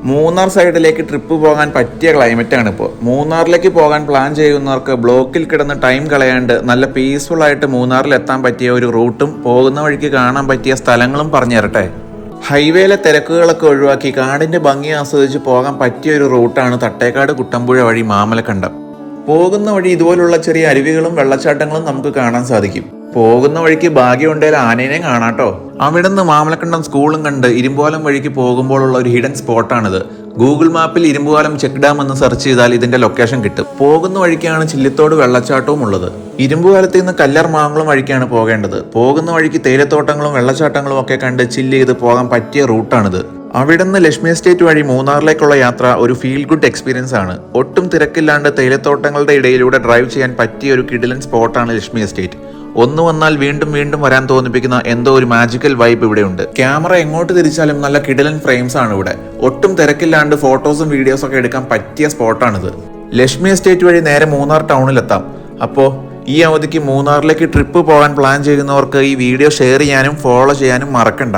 മൂന്നാർ സൈഡിലേക്ക് ട്രിപ്പ് പോകാൻ പറ്റിയ ക്ലൈമറ്റാണ് ഇപ്പോൾ. മൂന്നാറിലേക്ക് പോകാൻ പ്ലാൻ ചെയ്യുന്നവർക്ക് ബ്ലോക്കിൽ കിടന്ന് ടൈം കളയാണ്ട് നല്ല പീസ്ഫുൾ ആയിട്ട് മൂന്നാറിൽ എത്താൻ പറ്റിയ ഒരു റൂട്ടും പോകുന്ന വഴിക്ക് കാണാൻ പറ്റിയ സ്ഥലങ്ങളും പറഞ്ഞു തരട്ടെ. ഹൈവേയിലെ തിരക്കുകളൊക്കെ ഒഴിവാക്കി കാടിന്റെ ഭംഗി ആസ്വദിച്ച് പോകാൻ പറ്റിയ ഒരു റൂട്ടാണ് തട്ടേക്കാട് കുട്ടമ്പുഴ വഴി മാമലക്കണ്ടം. പോകുന്ന വഴി ഇതുപോലുള്ള ചെറിയ അരുവികളും വെള്ളച്ചാട്ടങ്ങളും നമുക്ക് കാണാൻ സാധിക്കും. പോകുന്ന വഴിക്ക് ഭാഗ്യമുണ്ടെങ്കിൽ ആനേനെ കാണാട്ടോ. അവിടെ നിന്ന് മാമലക്കണ്ടം സ്കൂളും കണ്ട് ഇരുമ്പോലം വഴിക്ക് പോകുമ്പോഴുള്ള ഒരു ഹിഡൻ സ്പോട്ടാണിത്. ഗൂഗിൾ മാപ്പിൽ ഇരുമ്പോലം ചെക്ക് ഡാം എന്ന് സെർച്ച് ചെയ്താൽ ഇതിന്റെ ലൊക്കേഷൻ കിട്ടും. പോകുന്ന വഴിക്കാണ് ചില്ലിത്തോട് വെള്ളച്ചാട്ടവും ഉള്ളത്. ഇരുമ്പുപാലത്തിൽ നിന്ന് കല്ലാർ മാങ്കുളം വഴിക്കാണ് പോകേണ്ടത്. പോകുന്ന വഴിക്ക് തേയിലത്തോട്ടങ്ങളും വെള്ളച്ചാട്ടങ്ങളും ഒക്കെ കണ്ട് ചില്ല് ചെയ്ത് പോകാൻ പറ്റിയ റൂട്ടാണിത്. അവിടുന്ന് ലക്ഷ്മി എസ്റ്റേറ്റ് വഴി മൂന്നാറിലേക്കുള്ള യാത്ര ഒരു ഫീൽ ഗുഡ് എക്സ്പീരിയൻസ് ആണ്. ഒട്ടും തിരക്കില്ലാണ്ട് തേയിലത്തോട്ടങ്ങളുടെ ഇടയിലൂടെ ഡ്രൈവ് ചെയ്യാൻ പറ്റിയ ഒരു കിടിലൻ സ്പോട്ടാണ് ലക്ഷ്മി എസ്റ്റേറ്റ്. ഒന്ന് വന്നാൽ വീണ്ടും വീണ്ടും വരാൻ തോന്നിപ്പിക്കുന്ന എന്തോ ഒരു മാജിക്കൽ വൈബ് ഇവിടെയുണ്ട്. ക്യാമറ എങ്ങോട്ട് തിരിച്ചാലും നല്ല കിടിലൻ ഫ്രെയിംസ് ആണ് ഇവിടെ. ഒട്ടും തിരക്കില്ലാണ്ട് ഫോട്ടോസും വീഡിയോസും ഒക്കെ എടുക്കാൻ പറ്റിയ സ്പോട്ടാണിത്. ലക്ഷ്മി എസ്റ്റേറ്റ് വഴി നേരെ മൂന്നാർ ടൗണിലെത്താം. അപ്പോൾ ഈ അവധിക്ക് മൂന്നാറിലേക്ക് ട്രിപ്പ് പോകാൻ പ്ലാൻ ചെയ്യുന്നവർക്ക് ഈ വീഡിയോ ഷെയർ ചെയ്യാനും ഫോളോ ചെയ്യാനും മറക്കണ്ട.